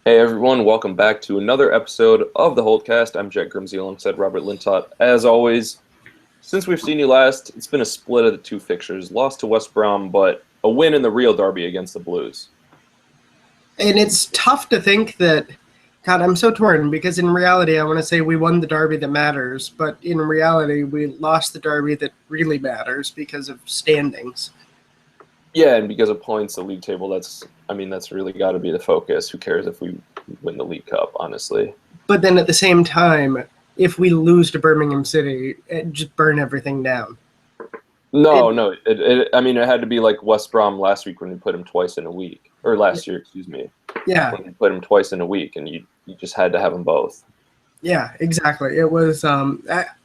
Hey everyone, welcome back to another episode of the Holdcast. I'm Jet Grimsey alongside Robert Lintott. As always, since we've seen you last, it's been a split of the two fixtures. Lost to West Brom, but a win in the real derby against the Blues. And it's tough to think that, God, I'm so torn because in reality, I want to say we won the derby that matters, but in reality, we lost the derby that really matters because of standings. Yeah, and because of points, the league table, that's really got to be the focus. Who cares if we win the League Cup, honestly? But then at the same time, if we lose to Birmingham City, just burn everything down. No. It had to be like West Brom last week when we put him twice in a week. Or last year, excuse me. Yeah. When we put him twice in a week, and you just had to have them both. Yeah, exactly. It was.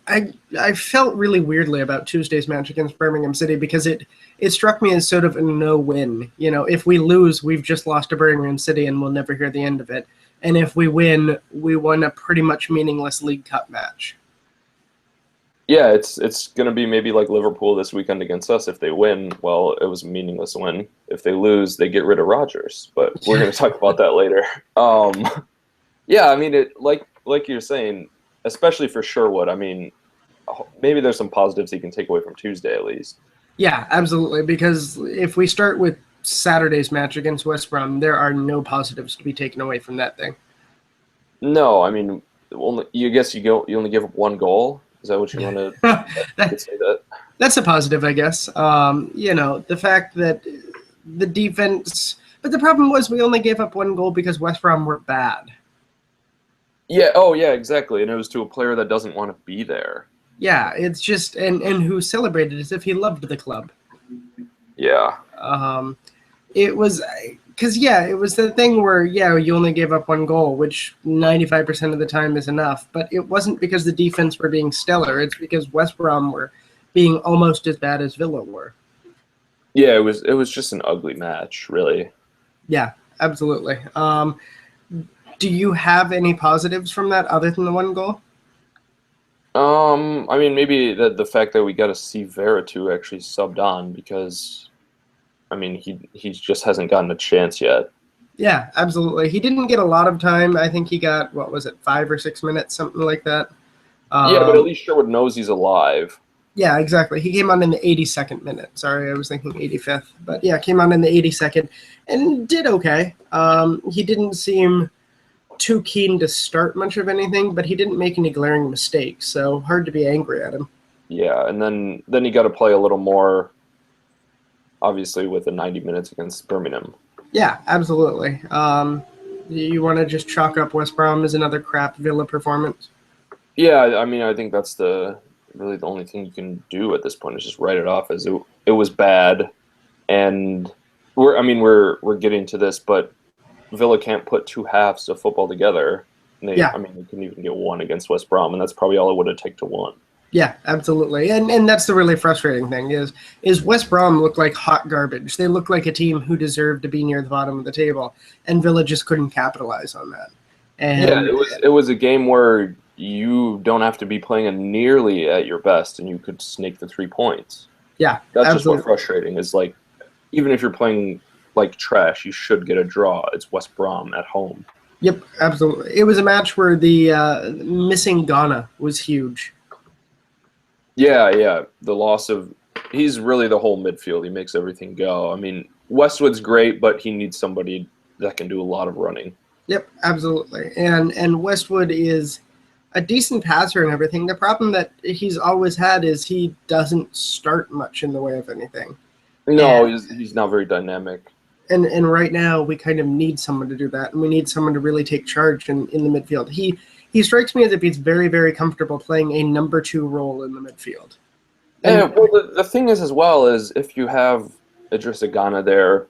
I felt really weirdly about Tuesday's match against Birmingham City because it struck me as sort of a no-win. You know, if we lose, we've just lost to Birmingham City and we'll never hear the end of it. And if we win, we won a pretty much meaningless League Cup match. Yeah, it's going to be maybe like Liverpool this weekend against us. If they win, well, it was a meaningless win. If they lose, they get rid of Rodgers. But we're going to talk about that later. Yeah, I mean, like you're saying, especially for Sherwood, I mean, maybe there's some positives he can take away from Tuesday at least. Yeah, absolutely. Because if we start with Saturday's match against West Brom, there are no positives to be taken away from that thing. No, I mean, you guess you only give up one goal. Is that what you want to say that? That's a positive, I guess. The fact that the defense, but the problem was we only gave up one goal because West Brom were bad. Yeah. Oh, yeah. Exactly. And it was to a player that doesn't want to be there. Yeah, it's just and who celebrated as if he loved the club. Yeah. It was because it was the thing where you only gave up one goal, which 95% of the time is enough. But it wasn't because the defense were being stellar. It's because West Brom were being almost as bad as Villa were. Yeah, it was just an ugly match, really. Yeah, absolutely. Do you have any positives from that other than the one goal? I mean, maybe the fact that we got to see Veratu actually subbed on because, I mean, he just hasn't gotten a chance yet. Yeah, absolutely. He didn't get a lot of time. I think he got, 5 or 6 minutes, something like that. Yeah, but at least Sherwood knows he's alive. Yeah, exactly. He came on in the 82nd minute. Sorry, I was thinking 85th. But yeah, came on in the 82nd and did okay. He didn't seem too keen to start much of anything, but he didn't make any glaring mistakes, so hard to be angry at him. Yeah, and then he got to play a little more, obviously, with the 90 minutes against Birmingham. Yeah, absolutely. You want to just chalk up West Brom as another crap Villa performance? Yeah, I mean, I think that's really the only thing you can do at this point is just write it off as it was bad, and we're getting to this, but Villa can't put two halves of football together. And they couldn't even get one against West Brom, and that's probably all it would have taken to win. Yeah, absolutely. And that's the really frustrating thing is West Brom look like hot garbage. They look like a team who deserved to be near the bottom of the table, and Villa just couldn't capitalize on that. And yeah, it was a game where you don't have to be playing nearly at your best, and you could snake the 3 points. Yeah, that's absolutely. Just what's frustrating is like, even if you're playing like trash, you should get a draw. It's West Brom at home. Yep, absolutely. It was a match where the missing Ghana was huge. Yeah. The loss of he's really the whole midfield. He makes everything go. I mean, Westwood's great, but he needs somebody that can do a lot of running. Yep, absolutely. And Westwood is a decent passer and everything. The problem that he's always had is he doesn't start much in the way of anything. No, he's not very dynamic. And right now we kind of need someone to do that, and we need someone to really take charge in the midfield. He strikes me as if he's very, very comfortable playing a number 2 role in the midfield. And well, the thing is as well is if you have Idrissa Gana there,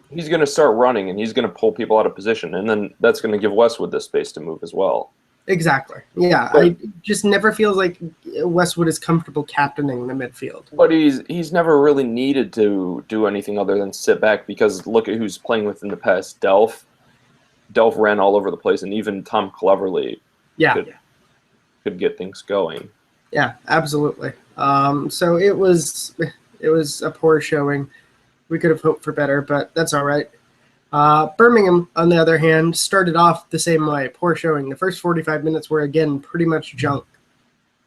he's going to start running and he's going to pull people out of position, and then that's going to give Westwood the space to move as well. Exactly. Yeah, I just never feels like Westwood is comfortable captaining the midfield. But he's never really needed to do anything other than sit back because look at who's playing with in the past. Delph ran all over the place, and even Tom Cleverley could get things going. Yeah, absolutely. So it was a poor showing. We could have hoped for better, but that's all right. Birmingham, on the other hand, started off the same way, poor showing. The first 45 minutes were, again, pretty much junk.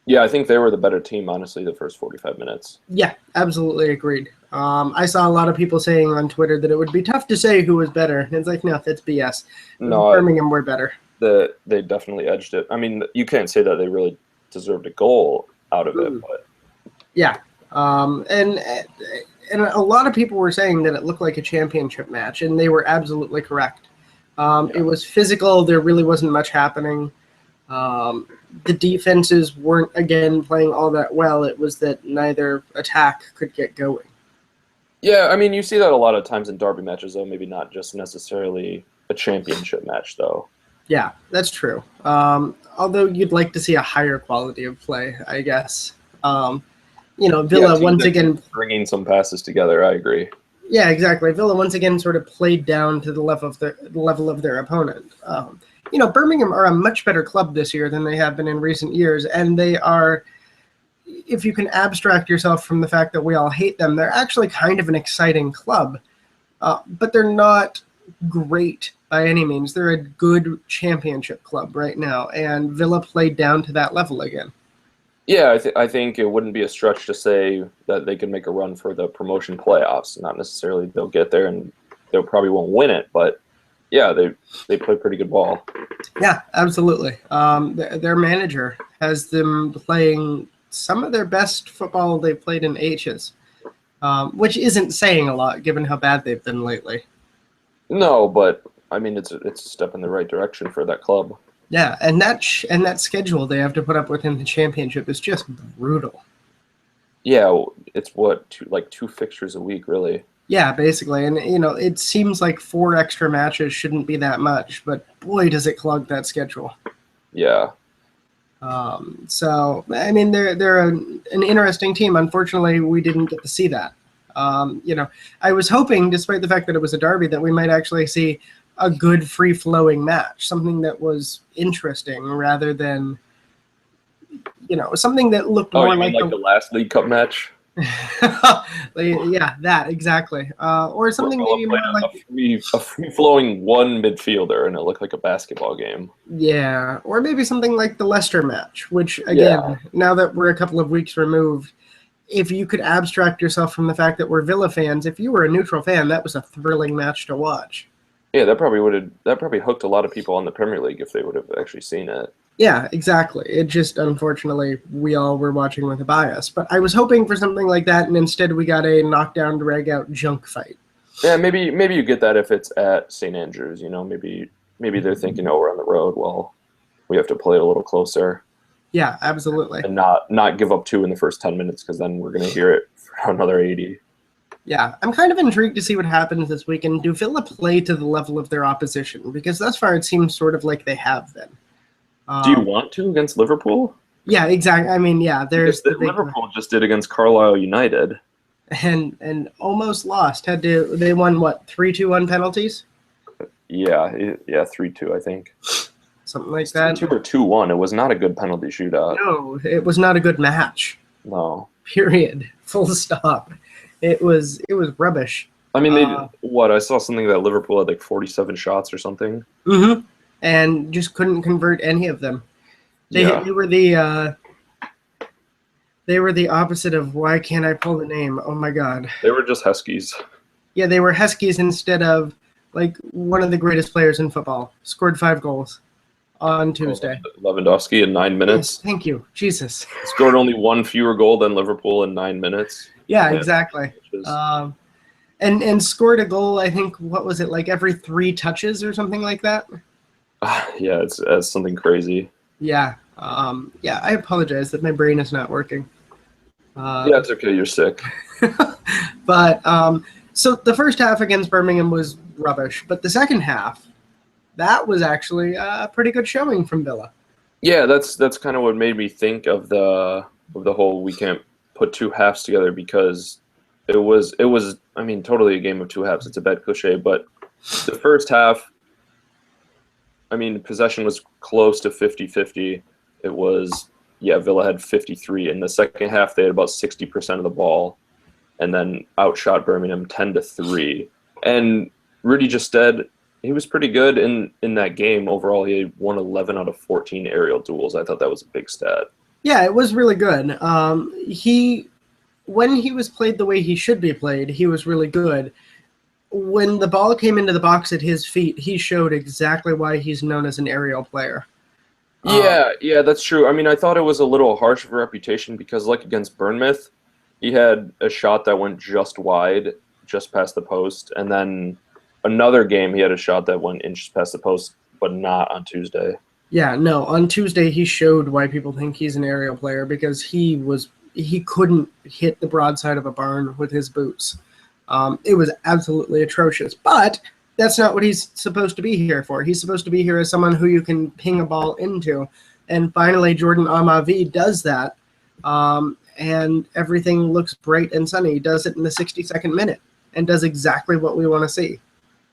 Yeah, I think they were the better team, honestly, the first 45 minutes. Yeah, absolutely agreed. I saw a lot of people saying on Twitter that it would be tough to say who was better. And it's like, no, that's BS. No, Birmingham were better. They definitely edged it. I mean, you can't say that they really deserved a goal out of it, but yeah. And a lot of people were saying that it looked like a championship match, and they were absolutely correct. It was physical. There really wasn't much happening. The defenses weren't, again, playing all that well. It was that neither attack could get going. Yeah, I mean, you see that a lot of times in derby matches, though. Maybe not just necessarily a championship match, though. Yeah, that's true. Although you'd like to see a higher quality of play, I guess. Villa once again bringing some passes together. I agree. Yeah, exactly. Villa once again sort of played down to the level of their opponent. Birmingham are a much better club this year than they have been in recent years, and they are, if you can abstract yourself from the fact that we all hate them, they're actually kind of an exciting club, but they're not great by any means. They're a good championship club right now, and Villa played down to that level again. Yeah, I think it wouldn't be a stretch to say that they could make a run for the promotion playoffs. Not necessarily they'll get there and they probably won't win it, but yeah, they play pretty good ball. Yeah, absolutely. Their manager has them playing some of their best football they've played in ages, which isn't saying a lot given how bad they've been lately. No, but I mean it's a step in the right direction for that club. Yeah, and that schedule they have to put up with in the championship is just brutal. Yeah, it's two fixtures a week, really. Yeah, basically, and it seems like 4 extra matches shouldn't be that much, but boy, does it clog that schedule. Yeah. So I mean, they're an interesting team. Unfortunately, we didn't get to see that. I was hoping, despite the fact that it was a derby, that we might actually see a good free-flowing match, something that was interesting rather than, something that looked more like the last League Cup match. Yeah, that exactly. Or something maybe more like a free-flowing one midfielder, and it looked like a basketball game. Yeah, or maybe something like the Leicester match, which again, now that we're a couple of weeks removed, if you could abstract yourself from the fact that we're Villa fans, if you were a neutral fan, that was a thrilling match to watch. Yeah, that probably hooked a lot of people on the Premier League if they would have actually seen it. Yeah, exactly. It just, unfortunately, we all were watching with a bias. But I was hoping for something like that, and instead we got a knockdown, drag-out junk fight. Yeah, maybe you get that if it's at St. Andrews. Maybe they're thinking, oh, we're on the road. Well, we have to play it a little closer. Yeah, absolutely. And not give up 2 in the first 10 minutes because then we're going to hear it for another 80. Yeah, I'm kind of intrigued to see what happens this weekend. Do Villa play to the level of their opposition? Because thus far it seems sort of like they have been. Do you want to against Liverpool? Yeah, exactly. I mean, yeah, there's Liverpool just did against Carlisle United. And almost lost. They won, what, 3-2 on penalties? Yeah, 3-2, I think. Something like that. 3-2 or 2-1. It was not a good penalty shootout. No, it was not a good match. No. Period. Full stop. It was rubbish. I mean, I saw something that Liverpool had like 47 shots or something. Mm-hmm. And just couldn't convert any of them. They were the opposite of, why can't I pull the name? Oh my God. They were just Huskies. Yeah, they were Huskies instead of like one of the greatest players in football. Scored 5 goals on Tuesday. Lewandowski in 9 minutes. Yes, thank you. Jesus. Scored only 1 fewer goal than Liverpool in 9 minutes. Yeah, exactly. And scored a goal, I think, what was it, like every 3 touches or something like that? Yeah, it's something crazy. Yeah. I apologize that my brain is not working. Yeah, it's okay. You're sick. But so the first half against Birmingham was rubbish, but the second half, that was actually a pretty good showing from Villa. Yeah, that's kind of what made me think of the whole we can't put 2 halves together, because it was I mean, totally a game of 2 halves. It's a bad cliche, but the first half, I mean, possession was close to 50-50. It was, Villa had 53. In the second half, they had about 60% of the ball, and then outshot Birmingham 10-3. And Rudy Gestede, he was pretty good in that game. Overall, he won 11 out of 14 aerial duels. I thought that was a big stat. Yeah, it was really good. When he was played the way he should be played, he was really good. When the ball came into the box at his feet, he showed exactly why he's known as an aerial player. Yeah, that's true. I mean, I thought it was a little harsh of a reputation because, like against Bournemouth, he had a shot that went just wide, just past the post, and then another game he had a shot that went inches past the post, but not on Tuesday. Yeah, no, on Tuesday he showed why people think he's an aerial player because he couldn't hit the broadside of a barn with his boots. It was absolutely atrocious, but that's not what he's supposed to be here for. He's supposed to be here as someone who you can ping a ball into. And finally, Jordan Amavi does that, and everything looks bright and sunny. He does it in the 62nd minute and does exactly what we want to see.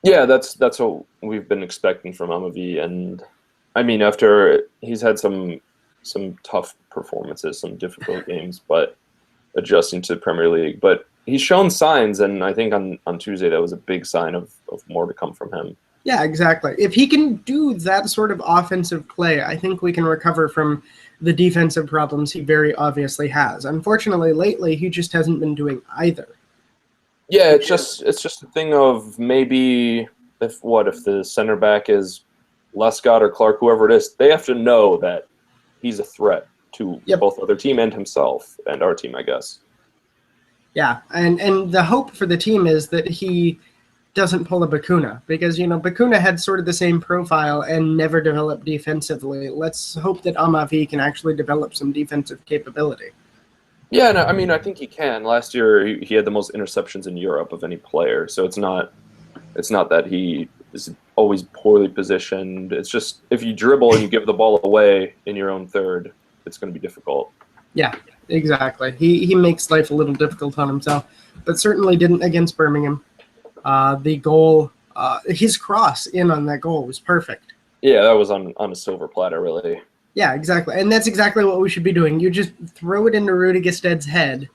Yeah, that's what we've been expecting from Amavi, and I mean, after he's had some tough performances, some difficult games, but adjusting to the Premier League, but he's shown signs, and I think on Tuesday that was a big sign of more to come from him. Yeah, exactly. If he can do that sort of offensive play, I think we can recover from the defensive problems he very obviously has. Unfortunately, lately, he just hasn't been doing either. Yeah, it's just a thing of maybe if the center back is Lescott or Clark, whoever it is, they have to know that he's a threat to both other team and himself and our team, I guess. Yeah, and the hope for the team is that he doesn't pull a Bacuna because, Bacuna had sort of the same profile and never developed defensively. Let's hope that Amavi can actually develop some defensive capability. Yeah, no, I mean, I think he can. Last year, he had the most interceptions in Europe of any player, so it's not that he is always poorly positioned. It's just if you dribble and you give the ball away in your own third, it's going to be difficult. Yeah, exactly. He makes life a little difficult on himself, but certainly didn't against Birmingham. The goal, his cross in on that goal was perfect. Yeah, that was on a silver platter, really. Yeah, exactly. And that's exactly what we should be doing. You just throw it into Rudy Gestede's head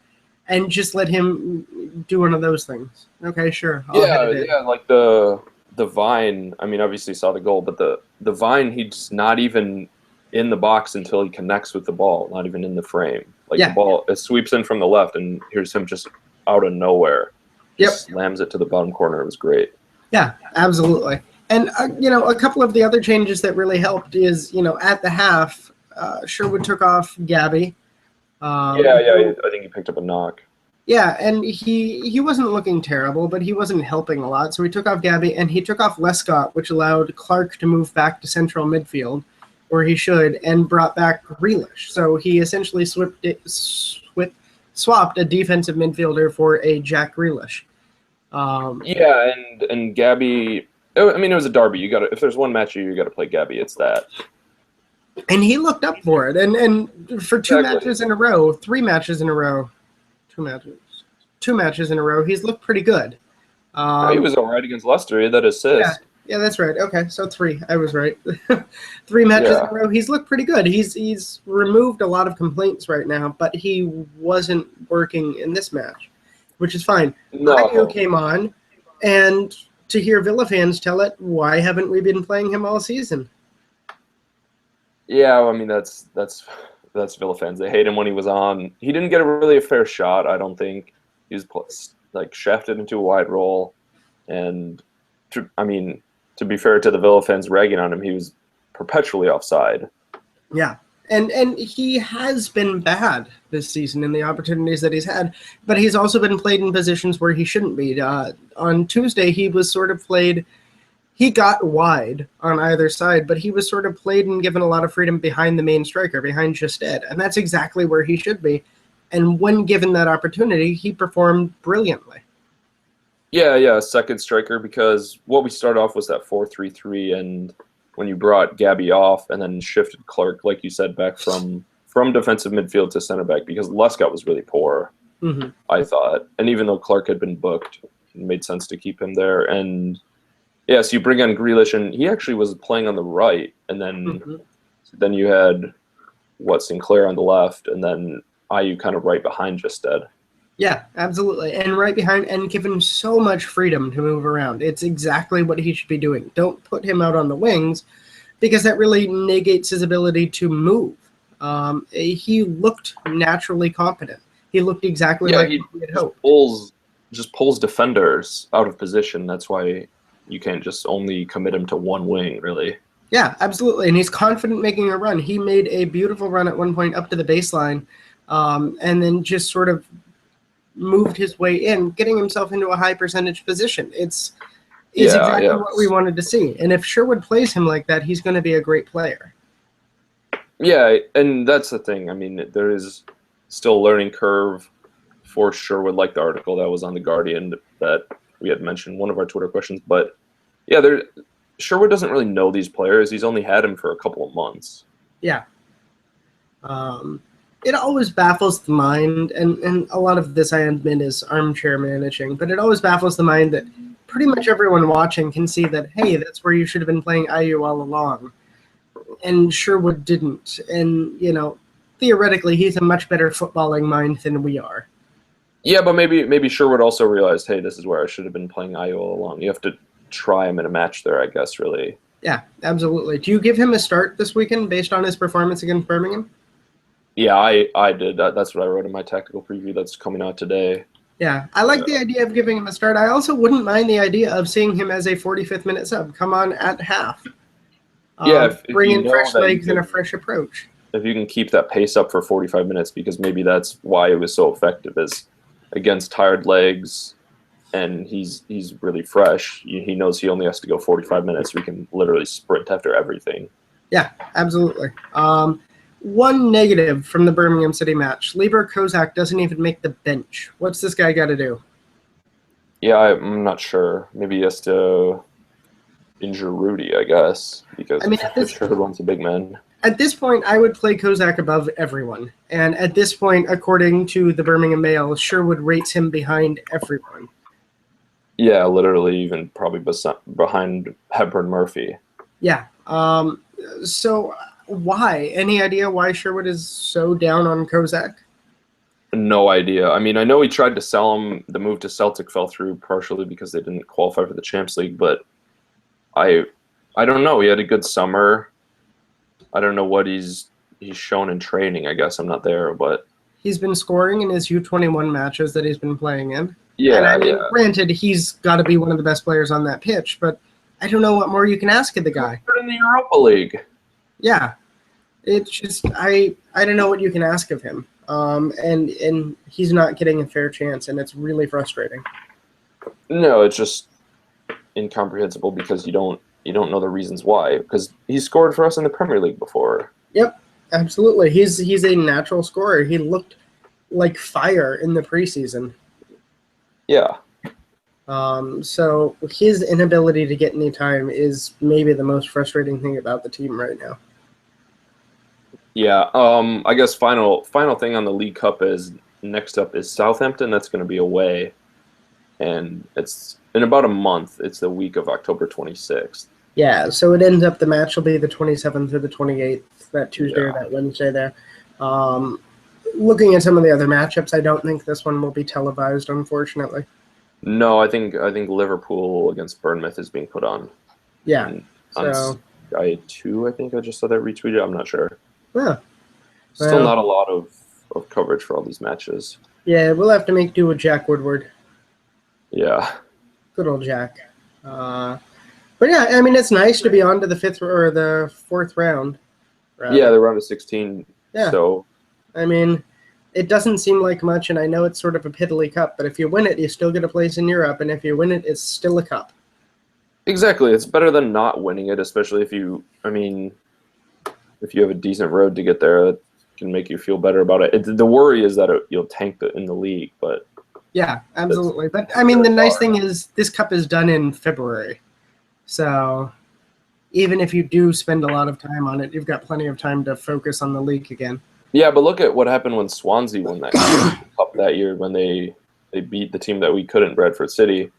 and just let him do one of those things. Okay, sure. Yeah, like the Vine, I mean, obviously saw the goal, but the Vine, he's not even in the box until he connects with the ball, not even in the frame. Like the ball, it sweeps in from the left, and here's him just out of nowhere. Just slams it to the bottom corner. It was great. Yeah, absolutely. And, a couple of the other changes that really helped is, at the half, Sherwood took off Gabby. I think he picked up a knock. Yeah, and he wasn't looking terrible, but he wasn't helping a lot. So he took off Gabby, and he took off Lescott, which allowed Clark to move back to central midfield, where he should, and brought back Grealish. So he essentially swapped a defensive midfielder for a Jack Grealish. And Gabby. I mean, it was a derby. If there's one match you got to play Gabby, it's that. And he looked up for it, and for two matches in a row, he's looked pretty good. He was all right against Leicester. He had that assist. Yeah, that's right. Okay, so 3. I was right. 3 matches in a row. He's looked pretty good. He's removed a lot of complaints right now, but he wasn't working in this match, which is fine. No. Came on, and to hear Villa fans tell it, why haven't we been playing him all season? Yeah, I mean that's Villa fans. They hate him when he was on. He didn't get a fair shot. I don't think he was shafted into a wide role, and to be fair to the Villa fans ragging on him, he was perpetually offside. Yeah. And he has been bad this season in the opportunities that he's had, but he's also been played in positions where he shouldn't be. On Tuesday, he was sort of played. He got wide on either side, but he was sort of played and given a lot of freedom behind the main striker, behind Gestede, and that's exactly where he should be. And when given that opportunity, he performed brilliantly. Yeah, second striker, because what we started off was that 4-3-3, and when you brought Gabby off and then shifted Clark, like you said, back from defensive midfield to center back, because Lescott was really poor, I thought. And even though Clark had been booked, it made sense to keep him there. And, so you bring on Grealish, and he actually was playing on the right, and then you had, Sinclair on the left, and then Ayew kind of right behind Gestede. Yeah, absolutely. And right behind, and give him so much freedom to move around. It's exactly what he should be doing. Don't put him out on the wings because that really negates his ability to move. He looked naturally competent. He looked exactly Yeah, like he what we had just hoped. pulls defenders out of position. That's why you can't just only commit him to one wing, really. Yeah, absolutely. And he's confident making a run. He made a beautiful run at one point up to the baseline, and then just sort of moved his way in, getting himself into a high percentage position. It's Yeah, exactly yeah. what we wanted to see. And if Sherwood plays him like that, he's going to be a great player. Yeah, and that's the thing. I mean, there is still a learning curve for Sherwood, like the article that was on the Guardian that we had mentioned one of our Twitter questions. But yeah, Sherwood doesn't really know these players. He's only had him for a couple of months. Yeah. It always baffles the mind, and a lot of this I admit is armchair managing, but it always baffles the mind that pretty much everyone watching can see that, hey, that's where you should have been playing IU all along. And Sherwood didn't. And, theoretically, he's a much better footballing mind than we are. Yeah, but maybe Sherwood also realized, hey, this is where I should have been playing IU all along. You have to try him in a match there, I guess, really. Yeah, absolutely. Do you give him a start this weekend based on his performance against Birmingham? Yeah, I did. That's what I wrote in my tactical preview that's coming out today. Yeah, I like the idea of giving him a start. I also wouldn't mind the idea of seeing him as a 45th minute sub. Come on at half. Yeah, if Bring you in know fresh that legs and a fresh approach. if you can keep that pace up for 45 minutes, because maybe that's why it was so effective, is against tired legs, and he's really fresh. He knows he only has to go 45 minutes. We can literally sprint after everything. Yeah, absolutely. One negative from the Birmingham City match: Lieber Kozak doesn't even make the bench. What's this guy got to do? Yeah, I'm not sure. Maybe he has to injure Rudy, I guess, because I mean, Sherwood wants a big man. At this point, I would play Kozak above everyone. And at this point, according to the Birmingham Mail, Sherwood rates him behind everyone. Yeah, literally, even probably behind Hepburn Murphy. Yeah. So why? Any idea why Sherwood is so down on Kozak? No idea. I mean, I know he tried to sell him. The move to Celtic fell through partially because they didn't qualify for the Champions League, but I don't know. He had a good summer. I don't know what he's shown in training. I guess I'm not there, but He's been scoring in his U21 matches that he's been playing in. yeah, and I mean, yeah. granted, he's got to be one of the best players on that pitch, but I don't know what more you can ask of the guy. In the Europa League. Yeah, it's just I don't know what you can ask of him, and he's not getting a fair chance, and it's really frustrating. No, it's just incomprehensible because you don't know the reasons why. Because he scored for us in the Premier League before. Yep, absolutely. He's a natural scorer. He looked like fire in the preseason. Yeah. So his inability to get any time is maybe the most frustrating thing about the team right now. Yeah. I guess final thing on the League Cup is next up is Southampton. That's going to be away, and it's in about a month. It's the week of October 26th. Yeah, so it ends up the match will be the 27th or the 28th, that Tuesday or that Wednesday there. Looking at some of the other matchups, I don't think this one will be televised, unfortunately. No, I think Liverpool against Bournemouth is being put on. Yeah. On Sky 2, I think I just saw that retweeted. I'm not sure. Yeah. Still not a lot of coverage for all these matches. Yeah, we'll have to make do with Jack Woodward. Yeah. Good old Jack. But yeah, I mean, it's nice to be on to the fifth or the fourth round. Rather. Yeah, the round of 16. Yeah. So, I mean, it doesn't seem like much, and I know it's sort of a piddly cup, but if you win it, you still get a place in Europe, and if you win it, it's still a cup. exactly. It's better than not winning it, especially if you have a decent road to get there, it can make you feel better about it. The worry is that you'll tank in the league, but yeah, absolutely. But I mean, the nice thing is this cup is done in February. So even if you do spend a lot of time on it, you've got plenty of time to focus on the league again. Yeah, but look at what happened when Swansea won that cup that year when they beat the team that we couldn't, Bradford City.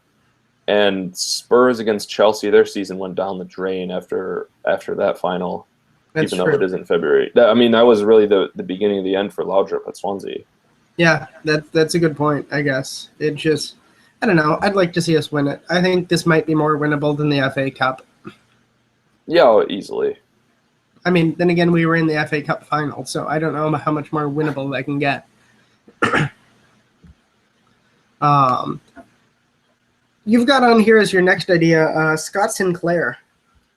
And Spurs against Chelsea, their season went down the drain after that final, That's even true. though it is in February. That was really the beginning of the end for Laudrup at Swansea. Yeah, that's a good point, I guess. It just, I don't know. I'd like to see us win it. I think this might be more winnable than the FA Cup. Yeah, oh, easily. I mean, then again, we were in the FA Cup final, so I don't know how much more winnable they can get. You've got on here as your next idea, Scott Sinclair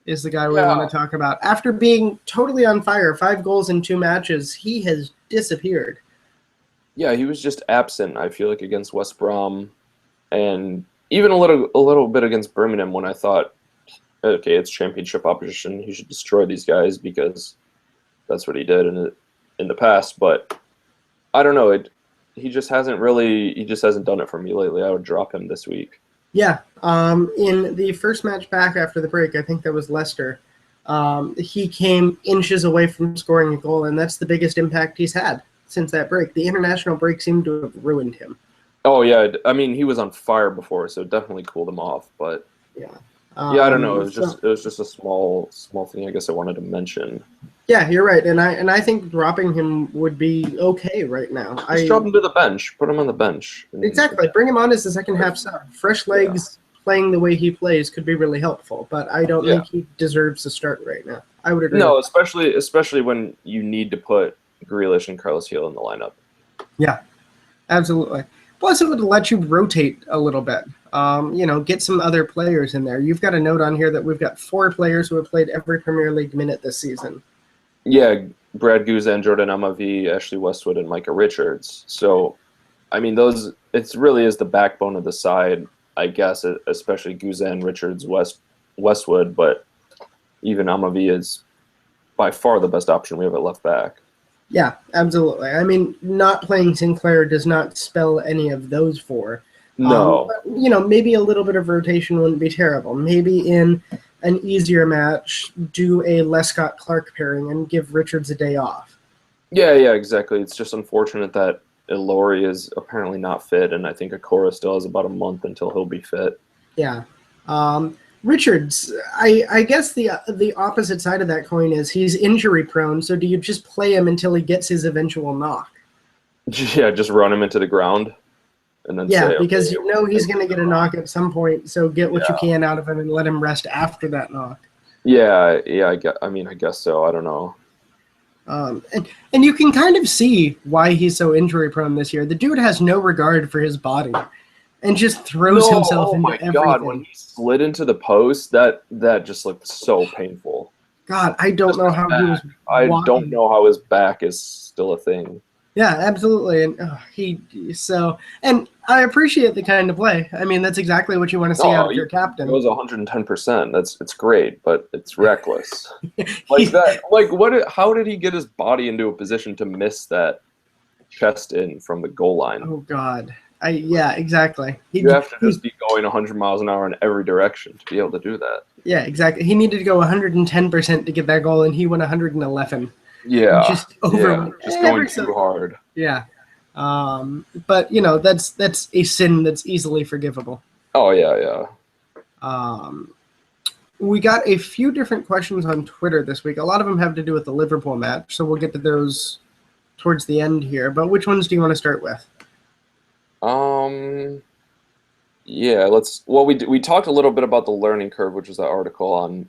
is the guy we want to talk about. After being totally on fire, 5 goals in 2 matches, he has disappeared. Yeah, he was just absent, I feel like, against West Brom, and even a little bit against Birmingham when I thought, okay, it's championship opposition. He should destroy these guys because that's what he did in the past. But I don't know. He just hasn't done it for me lately. I would drop him this week. Yeah. In the first match back after the break, I think that was Leicester. He came inches away from scoring a goal, and that's the biggest impact he's had since that break. The international break seemed to have ruined him. Oh yeah, I mean he was on fire before, so it definitely cooled him off. But yeah, I don't know. It was just a small thing I guess I wanted to mention. Yeah, you're right, and I think dropping him would be okay right now. Just drop him to the bench. Put him on the bench. Exactly. Bring him on as the second half sub. Fresh legs playing the way he plays could be really helpful, but I don't think he deserves to start right now. I would agree. No, especially when you need to put Grealish and Carlos Heel in the lineup. Yeah, absolutely. Plus, it would let you rotate a little bit. Get some other players in there. You've got a note on here that we've got 4 players who have played every Premier League minute this season. Yeah, Brad Guzan, Jordan Amavi, Ashley Westwood, and Micah Richards. So, I mean, it really is the backbone of the side, I guess, especially Guzan, Richards, Westwood, but even Amavi is by far the best option we have at left back. Yeah, absolutely. I mean, not playing Sinclair does not spell any of those 4. No. But, maybe a little bit of rotation wouldn't be terrible. Maybe in an easier match, do a Lescott-Clark pairing and give Richards a day off. Yeah, exactly. It's just unfortunate that Ilori is apparently not fit, and I think Okora still has about a month until he'll be fit. Yeah. Richards, I guess the opposite side of that coin is he's injury prone, so do you just play him until he gets his eventual knock? Yeah, just run him into the ground. And then because he's going to get a knock at some point, so get what you can out of him and let him rest after that knock. Yeah, I guess so. I don't know. And you can kind of see why he's so injury prone this year. The dude has no regard for his body and just throws himself into everything. Oh my God, when he slid into the post, that just looked so painful. God, I don't know how he was walking. I don't know how his back is still a thing. Yeah, absolutely. And and I appreciate the kind of play. I mean, that's exactly what you want to see out of your captain. It was 110%. It's great, but it's reckless. That. How did he get his body into a position to miss that chest in from the goal line? Oh God. Exactly. You have to just be going 100 miles an hour in every direction to be able to do that. Yeah, exactly. He needed to go 110% to get that goal, and he went 111. Yeah, just going too hard. Yeah, but that's a sin that's easily forgivable. Oh yeah. We got a few different questions on Twitter this week. A lot of them have to do with the Liverpool match, so we'll get to those towards the end here. But which ones do you want to start with? Yeah, we talked a little bit about the learning curve, which was that article on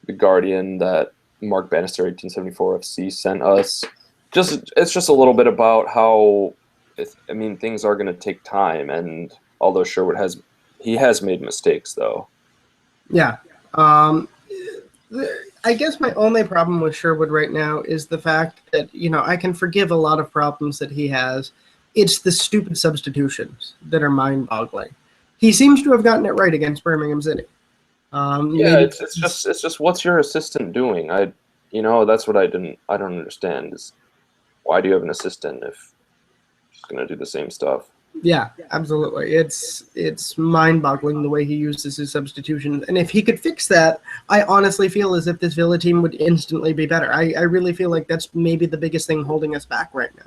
The Guardian that Mark Bannister 1874 FC sent us. It's just a little bit about how things are going to take time, and although Sherwood has made mistakes though. Yeah. I guess my only problem with Sherwood right now is the fact that I can forgive a lot of problems that he has. It's the stupid substitutions that are mind-boggling. He seems to have gotten it right against Birmingham City. It's just what's your assistant doing? That's what I don't understand is why do you have an assistant if he's going to do the same stuff? Yeah, absolutely. It's mind-boggling the way he uses his substitutions, and if he could fix that, I honestly feel as if this Villa team would instantly be better. I really feel like that's maybe the biggest thing holding us back right now.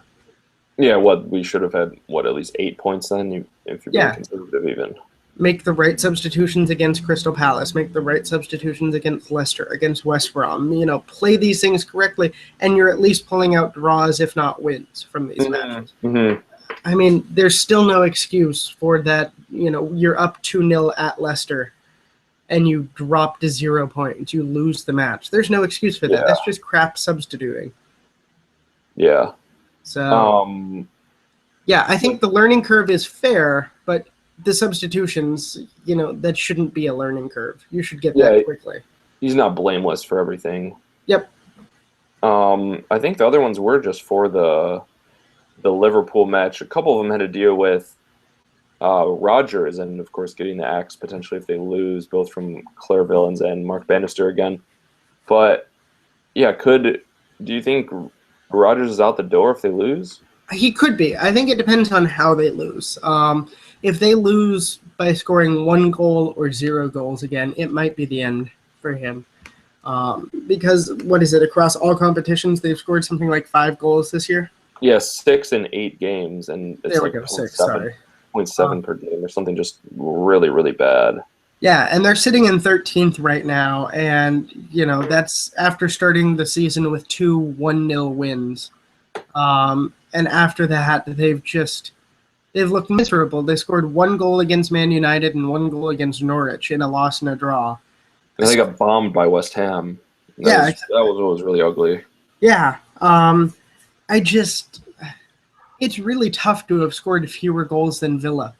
Yeah, we should have had at least 8 points then, if you're being conservative even. Make the right substitutions against Crystal Palace. Make the right substitutions against Leicester, against West Brom. Play these things correctly, and you're at least pulling out draws, if not wins, from these matches. Mm-hmm. I mean, there's still no excuse for that. You're up 2-0 at Leicester and you drop to 0 points. You lose the match. There's no excuse for that. Yeah. That's just crap substituting. Yeah. So, yeah, I think the learning curve is fair, but the substitutions, that shouldn't be a learning curve. You should get that quickly. He's not blameless for everything. Yep. I think the other ones were just for the Liverpool match. A couple of them had to deal with Rodgers and, of course, getting the axe potentially if they lose, both from Claire Villains and Mark Bannister again. But, yeah, do you think Rodgers is out the door if they lose? He could be. I think it depends on how they lose. If they lose by scoring 1 goal or 0 goals again, it might be the end for him. Because, what is it, across all competitions, they've scored something like 5 goals this year? Yes, 6 in 8 games, and it's like 0.7 per game or something, just really, really bad. Yeah, and they're sitting in 13th right now, and, that's after starting the season with 2 1-0 wins. And after that, they've looked miserable. They scored 1 goal against Man United and 1 goal against Norwich in a loss and a draw. And they got bombed by West Ham. That was really ugly. Yeah. It's really tough to have scored fewer goals than Villa.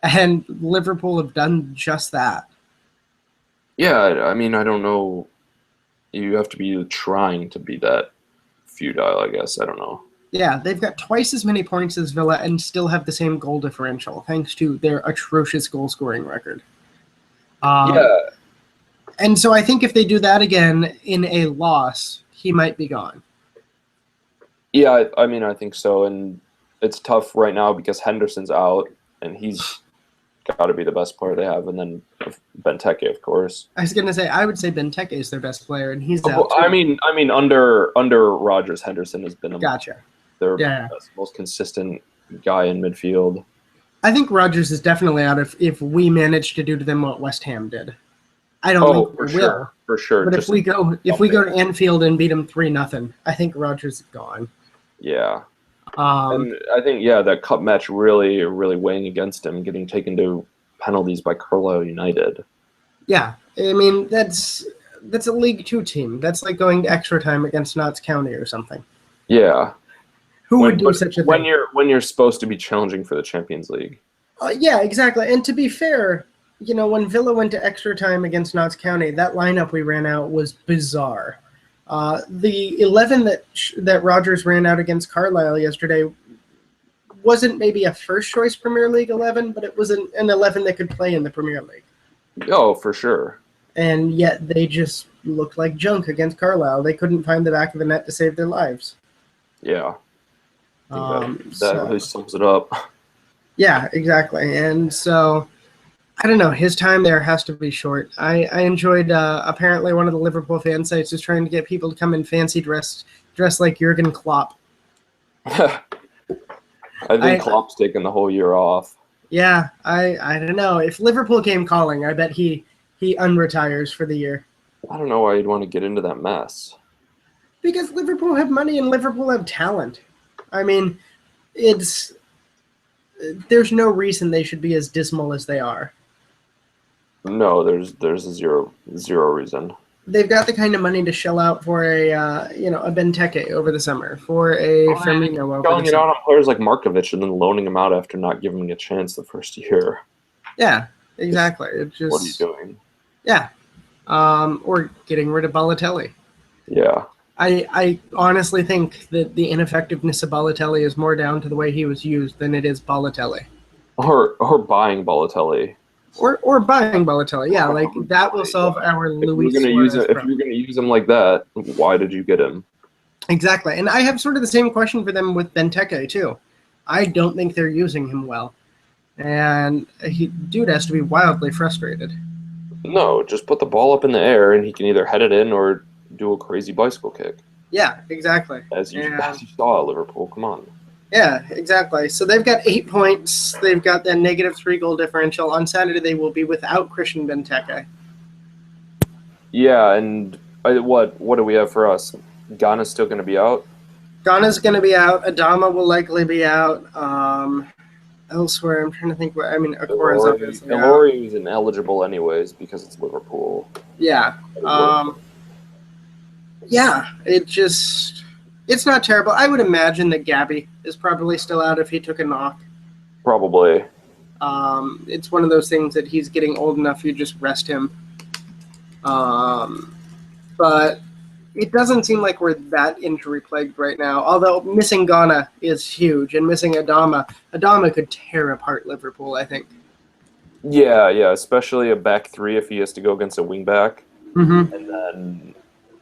And Liverpool have done just that. Yeah, I mean, I don't know. You have to be trying to be that futile, I guess. I don't know. Yeah, they've got twice as many points as Villa and still have the same goal differential, thanks to their atrocious goal-scoring record. And so I think if they do that again in a loss, he might be gone. Yeah, I mean, I think so. And it's tough right now because Henderson's out, and he's got to be the best player they have. And then Benteke, of course. I was going to say, I would say Benteke is their best player, and he's out too. I mean, under Rodgers, Henderson has been their best, most consistent guy in midfield. I think Rodgers is definitely out if we manage to do to them what West Ham did. I don't think we will. For sure. But if we go to Anfield and beat them 3-0, I think Rodgers is gone. Yeah. And I think that cup match really, really weighing against him, getting taken to penalties by Carlisle United. Yeah, I mean that's a League 2 team. That's like going to extra time against Notts County or something. Yeah. Who would do such a thing? When you're supposed to be challenging for the Champions League. Yeah, exactly. And to be fair, when Villa went to extra time against Notts County, that lineup we ran out was bizarre. The 11 that Rodgers ran out against Carlisle yesterday wasn't maybe a first-choice Premier League 11, but it was an 11 that could play in the Premier League. Oh, for sure. And yet they just looked like junk against Carlisle. They couldn't find the back of the net to save their lives. Yeah. That really sums it up. Yeah, exactly. And so, I don't know, his time there has to be short. I enjoyed, apparently one of the Liverpool fan sites is trying to get people to come in fancy dressed like Jurgen Klopp. I think Klopp's taking the whole year off. Yeah, I don't know. If Liverpool came calling, I bet he unretires for the year. I don't know why you'd want to get into that mess. Because Liverpool have money and Liverpool have talent. I mean, there's no reason they should be as dismal as they are. No, there's a zero reason. They've got the kind of money to shell out for a Benteke over the summer, for a Firmino over the summer. Selling it out on players like Markovic and then loaning him out after not giving him a chance the first year. Yeah, exactly. What are you doing? Yeah, or getting rid of Balotelli. Yeah. I honestly think that the ineffectiveness of Balotelli is more down to the way he was used than it is Balotelli. Or buying Balotelli. Or buying Balotelli, yeah, like that will solve our Luis Suarez problem. If you're going to use him like that, why did you get him? Exactly, and I have sort of the same question for them with Benteke too. I don't think they're using him well, and dude has to be wildly frustrated. No, just put the ball up in the air, and he can either head it in or do a crazy bicycle kick. Yeah, exactly. As you saw at Liverpool, come on. Yeah, exactly. So they've got 8 points. They've got that -3 goal differential. On Saturday, they will be without Christian Benteke. Yeah, and what do we have for us? Ghana's still going to be out? Ghana's going to be out. Adama will likely be out. Elsewhere, I'm trying to think. Akora's obviously out. Ilori is ineligible anyways because it's Liverpool. Yeah. Yeah, it's not terrible. I would imagine that Gabby is probably still out if he took a knock. Probably. It's one of those things that he's getting old enough, you just rest him. But it doesn't seem like we're that injury-plagued right now, although missing Ghana is huge, and missing Adama could tear apart Liverpool, I think. Yeah, especially a back three if he has to go against a wing back. Mm-hmm. And then,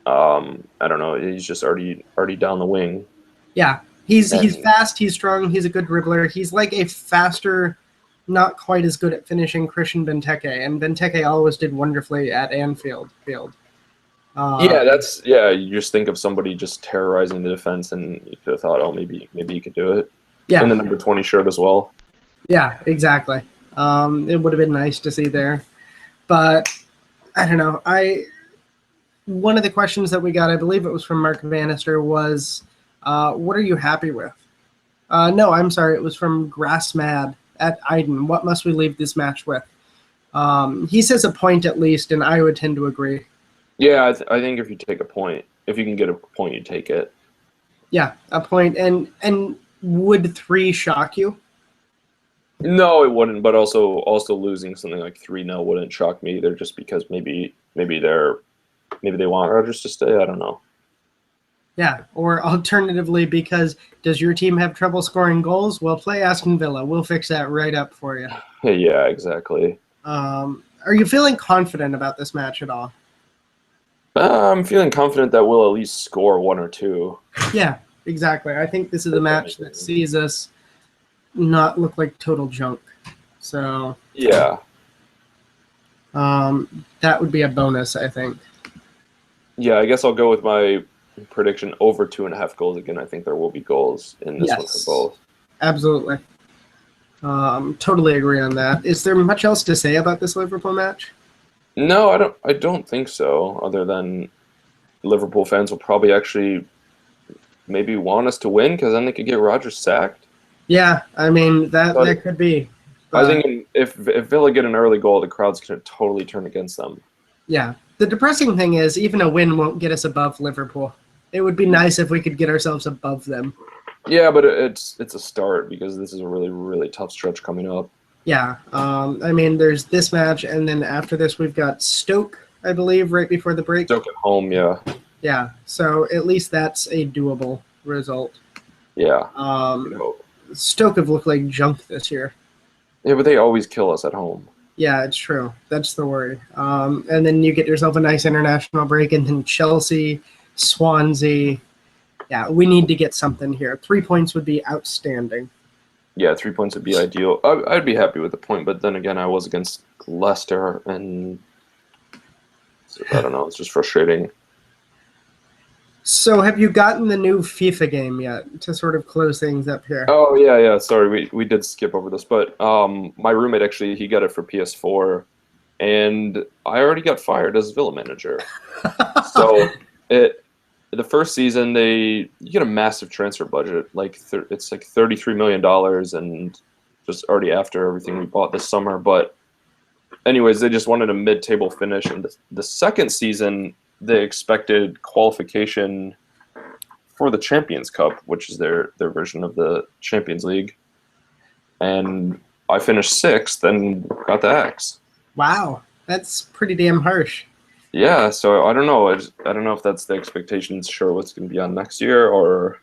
I don't know, he's just already down the wing. Yeah, he's fast, he's strong, he's a good dribbler. He's like a faster, not quite as good at finishing Christian Benteke, and Benteke always did wonderfully at Anfield. You just think of somebody just terrorizing the defense, and you could have thought, oh, maybe you could do it. Yeah. In the number 20 shirt as well. Yeah, exactly. It would have been nice to see there. But I don't know. One of the questions that we got, I believe it was from Mark Bannister, was, what are you happy with? No, I'm sorry. It was from Grassmad at Iden. What must we leave this match with? He says a point at least, and I would tend to agree. Yeah, I think if you take a point, if you can get a point, you take it. Yeah, a point. And would 3 shock you? No, it wouldn't. But also losing something like 3-0 wouldn't shock me either, just because maybe they want Rodgers to stay. I don't know. Yeah, or alternatively, because does your team have trouble scoring goals? Well, play Aston Villa. We'll fix that right up for you. Yeah, exactly. Are you feeling confident about this match at all? I'm feeling confident that we'll at least score 1 or 2. Yeah, exactly. I think this is a match that sees us not look like total junk. So yeah, that would be a bonus, I think. Yeah, I guess I'll go with my prediction over 2.5 goals again. I think there will be goals in this one for both. Absolutely. Totally agree on that. Is there much else to say about this Liverpool match? No, I don't think so, other than Liverpool fans will probably actually maybe want us to win because then they could get Rodgers sacked. Yeah, I mean, that could be. But I think if Villa get an early goal, the crowd's going to totally turn against them. Yeah. The depressing thing is even a win won't get us above Liverpool. It would be nice if we could get ourselves above them. Yeah, but it's a start because this is a really, really tough stretch coming up. Yeah, I mean, there's this match, and then after this, we've got Stoke, I believe, right before the break. Stoke at home, yeah. Yeah, so at least that's a doable result. Yeah. Stoke have looked like junk this year. Yeah, but they always kill us at home. Yeah, it's true. That's the worry. And then you get yourself a nice international break, and then Chelsea, Swansea. Yeah, we need to get something here. 3 points would be outstanding. Yeah, 3 points would be ideal. I'd be happy with the point, but then again, I was against Leicester, and so, I don't know. It's just frustrating. So have you gotten the new FIFA game yet to sort of close things up here? Oh, yeah. Sorry, we did skip over this, but my roommate, actually, he got it for PS4, and I already got fired as Villa manager. So the first season, you get a massive transfer budget. It's like $33 million, and just already after everything we bought this summer. But anyways, they just wanted a mid-table finish. And the second season, they expected qualification for the Champions Cup, which is their version of the Champions League. And I finished 6th and got the axe. Wow, that's pretty damn harsh. Yeah, so I don't know. I don't know if that's the expectations. Sure, what's going to be on next year, or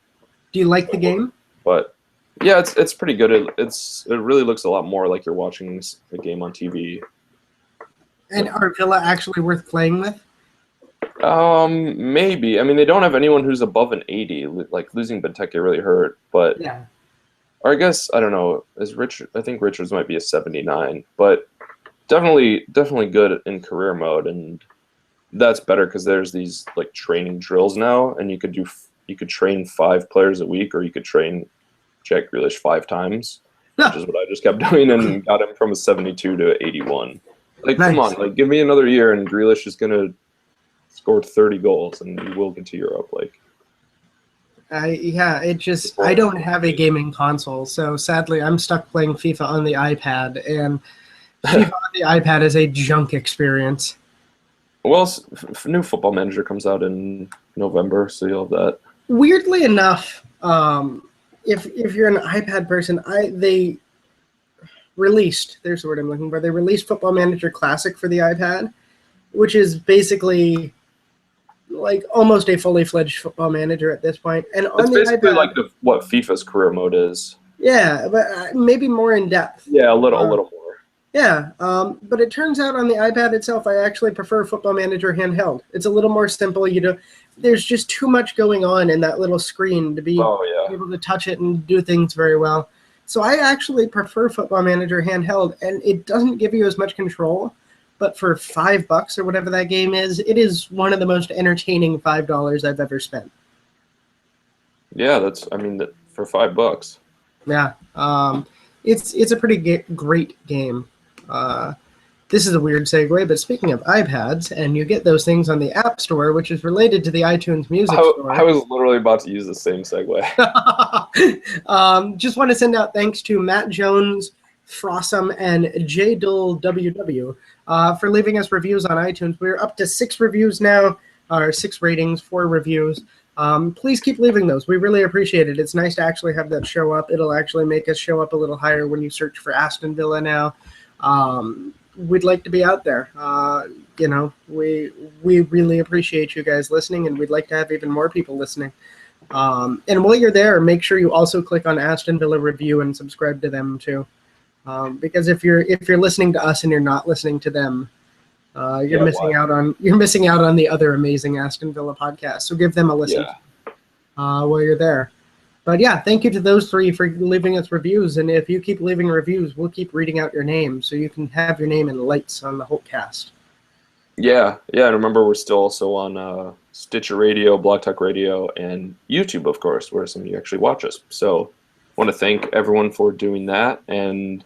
do you like the game? But yeah, it's pretty good. It really looks a lot more like you're watching a game on TV. And are Villa actually worth playing with? Maybe. I mean, they don't have anyone who's above an 80. Like losing Benteke really hurt, but yeah. Or I guess I don't know. I think Richards might be a 79, but definitely good in career mode, and that's better because there's these like training drills now, and you could train 5 players a week, or you could train Jack Grealish 5 times, which is what I just kept doing, and got him from a 72 to 81. Like, nice. Come on, like give me another year, and Grealish is gonna score 30 goals, and we will get to Europe. Like, I don't have a gaming console, so sadly I'm stuck playing FIFA on the iPad, and FIFA on the iPad is a junk experience. Well, new Football Manager comes out in November, so you'll have that. Weirdly enough, if you're an iPad person, they released, there's the word I'm looking for, they released Football Manager Classic for the iPad, which is basically like almost a fully fledged Football Manager at this point. And on It's the basically iPad, like what FIFA's career mode is. yeah, but maybe more in depth. Yeah, a little more. Yeah, but it turns out on the iPad itself, I actually prefer Football Manager handheld. It's a little more simple. There's just too much going on in that little screen to be able to touch it and do things very well. So I actually prefer Football Manager handheld, and it doesn't give you as much control. But for $5 or whatever that game is, it is one of the most entertaining $5 I've ever spent. Yeah, for $5. Yeah, it's a pretty great game. This is a weird segue, but speaking of iPads, and you get those things on the App Store, which is related to the iTunes Music Store. I was literally about to use the same segue. Just want to send out thanks to Matt Jones, Frossum, and JDullWW for leaving us reviews on iTunes. We're up to 6 reviews now, or 6 ratings, 4 reviews. Please keep leaving those. We really appreciate it. It's nice to actually have that show up. It'll actually make us show up a little higher when you search for Aston Villa now. We'd like to be out there. We really appreciate you guys listening, and we'd like to have even more people listening. And while you're there, make sure you also click on Aston Villa Review and subscribe to them too. Because if you're listening to us and you're not listening to them, you're missing out on the other amazing Aston Villa podcasts. So give them a listen while you're there. But yeah, thank you to those 3 for leaving us reviews. And if you keep leaving reviews, we'll keep reading out your name so you can have your name in lights on the Holtcast. Yeah. And remember, we're still also on Stitcher Radio, Blog Talk Radio, and YouTube, of course, where some of you actually watch us. So I want to thank everyone for doing that. And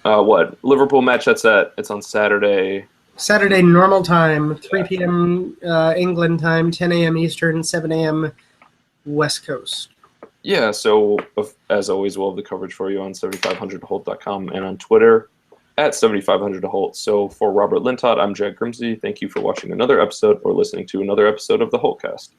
Liverpool match, it's on Saturday. Saturday normal time, 3 p.m. England time, 10 a.m. Eastern, 7 a.m. West Coast. Yeah, so as always, we'll have the coverage for you on 7500holt.com and on Twitter at 7500holt. So for Robert Lintott, I'm Jack Grimsey. Thank you for watching another episode or listening to another episode of the Holtcast.